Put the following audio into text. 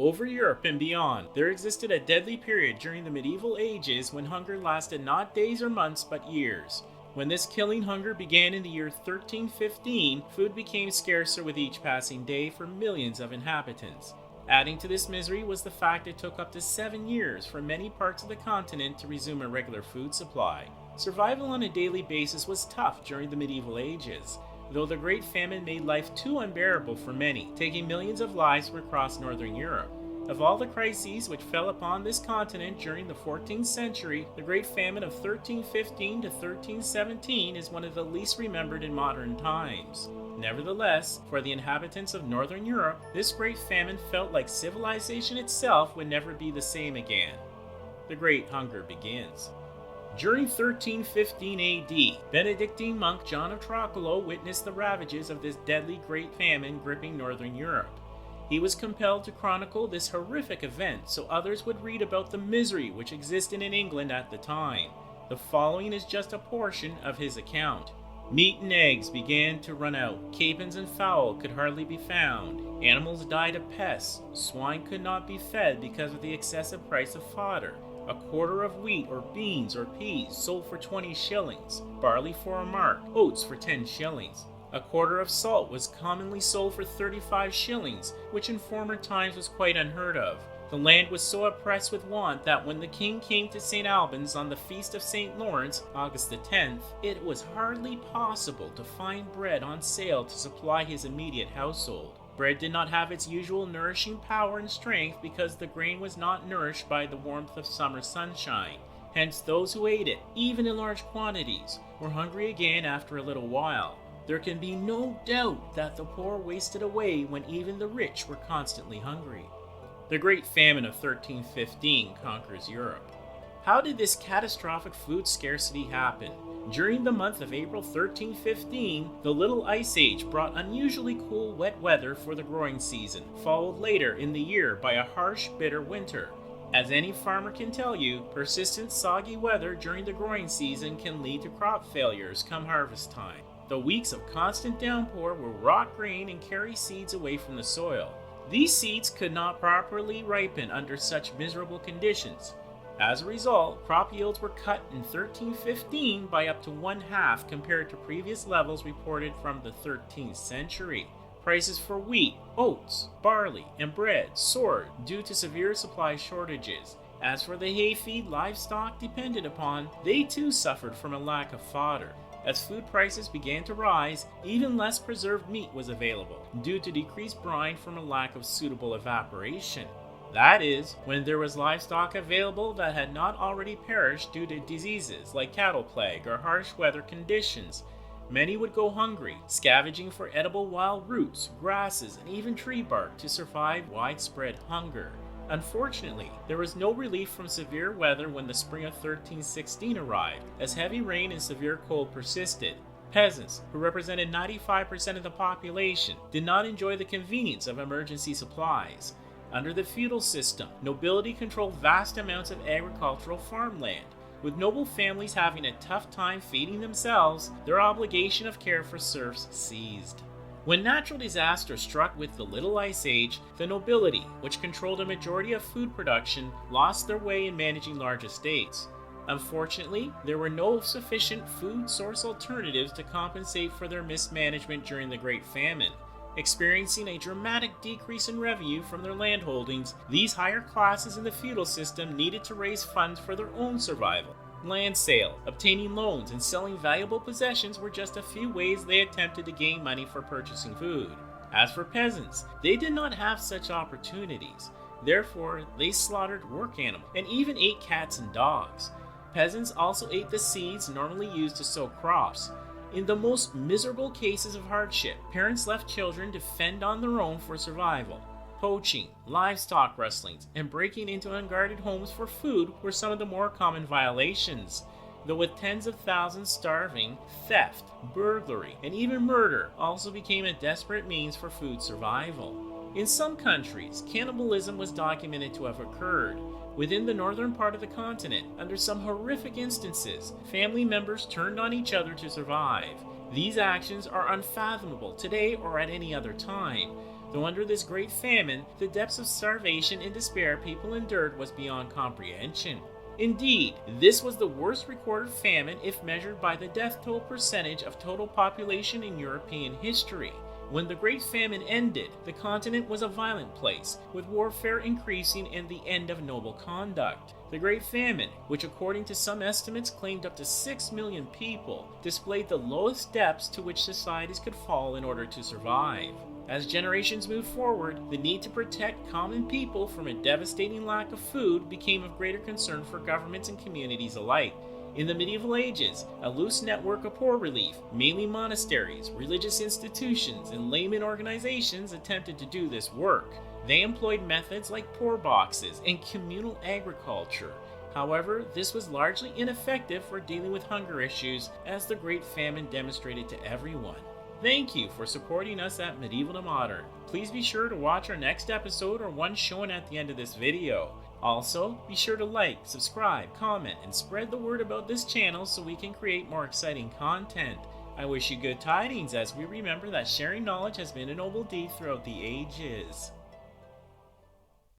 Over Europe and beyond, there existed a deadly period during the medieval ages when hunger lasted not days or months but years. When this killing hunger began in the year 1315, food became scarcer with each passing day for millions of inhabitants. Adding to this misery was the fact it took up to 7 years for many parts of the continent to resume a regular food supply. Survival on a daily basis was tough during the medieval ages, though the Great Famine made life too unbearable for many, taking millions of lives from across northern Europe. Of all the crises which fell upon this continent during the 14th century, the Great Famine of 1315 to 1317 is one of the least remembered in modern times. Nevertheless, for the inhabitants of northern Europe, this Great Famine felt like civilization itself would never be the same again. The Great Hunger begins. During 1315 AD, Benedictine monk John of Trokelowe witnessed the ravages of this deadly Great Famine gripping northern Europe. He was compelled to chronicle this horrific event so others would read about the misery which existed in England at the time. The following is just a portion of his account. Meat and eggs began to run out. Capons and fowl could hardly be found. Animals died of pests. Swine could not be fed because of the excessive price of fodder. A quarter of wheat or beans or peas sold for 20 shillings, barley for a mark, oats for 10 shillings. A quarter of salt was commonly sold for 35 shillings, which in former times was quite unheard of. The land was so oppressed with want that when the king came to St. Albans on the feast of St. Lawrence, August the 10th, it was hardly possible to find bread on sale to supply his immediate household. Bread did not have its usual nourishing power and strength because the grain was not nourished by the warmth of summer sunshine. Hence those who ate it, even in large quantities, were hungry again after a little while. There can be no doubt that the poor wasted away when even the rich were constantly hungry. The Great Famine of 1315 conquers Europe. How did this catastrophic food scarcity happen? During the month of April 1315, the Little Ice Age brought unusually cool, wet weather for the growing season, followed later in the year by a harsh, bitter winter. As any farmer can tell you, persistent, soggy weather during the growing season can lead to crop failures come harvest time. The weeks of constant downpour will rot grain and carry seeds away from the soil. These seeds could not properly ripen under such miserable conditions. As a result, crop yields were cut in 1315 by up to 1/2 compared to previous levels reported from the 13th century. Prices for wheat, oats, barley, and bread soared due to severe supply shortages. As for the hay feed livestock depended upon, they too suffered from a lack of fodder. As food prices began to rise, even less preserved meat was available, due to decreased brine from a lack of suitable evaporation. That is, when there was livestock available that had not already perished due to diseases like cattle plague or harsh weather conditions. Many would go hungry, scavenging for edible wild roots, grasses, and even tree bark to survive widespread hunger. Unfortunately, there was no relief from severe weather when the spring of 1316 arrived, as heavy rain and severe cold persisted. Peasants, who represented 95% of the population, did not enjoy the convenience of emergency supplies. Under the feudal system, nobility controlled vast amounts of agricultural farmland. With noble families having a tough time feeding themselves, their obligation of care for serfs ceased. When natural disaster struck with the Little Ice Age, the nobility, which controlled a majority of food production, lost their way in managing large estates. Unfortunately, there were no sufficient food source alternatives to compensate for their mismanagement during the Great Famine. Experiencing a dramatic decrease in revenue from their land holdings, these higher classes in the feudal system needed to raise funds for their own survival. Land sale, obtaining loans, and selling valuable possessions were just a few ways they attempted to gain money for purchasing food. As for peasants, they did not have such opportunities. Therefore, they slaughtered work animals and even ate cats and dogs. Peasants also ate the seeds normally used to sow crops. In the most miserable cases of hardship, parents left children to fend on their own for survival. Poaching, livestock rustlings, and breaking into unguarded homes for food were some of the more common violations. Though with tens of thousands starving, theft, burglary, and even murder also became a desperate means for food survival. In some countries, cannibalism was documented to have occurred. Within the northern part of the continent, under some horrific instances, family members turned on each other to survive. These actions are unfathomable today or at any other time. Though under this great famine, the depths of starvation and despair people endured was beyond comprehension. Indeed, this was the worst recorded famine if measured by the death toll percentage of total population in European history. When the Great Famine ended, the continent was a violent place, with warfare increasing and the end of noble conduct. The Great Famine, which according to some estimates claimed up to 6 million people, displayed the lowest depths to which societies could fall in order to survive. As generations moved forward, the need to protect common people from a devastating lack of food became of greater concern for governments and communities alike. In the medieval ages, a loose network of poor relief, mainly monasteries, religious institutions, and layman organizations attempted to do this work. They employed methods like poor boxes and communal agriculture. However, this was largely ineffective for dealing with hunger issues, as the Great Famine demonstrated to everyone. Thank you for supporting us at Medieval to Modern. Please be sure to watch our next episode or one shown at the end of this video. Also, be sure to like, subscribe, comment, and spread the word about this channel so we can create more exciting content. I wish you good tidings as we remember that sharing knowledge has been a noble deed throughout the ages.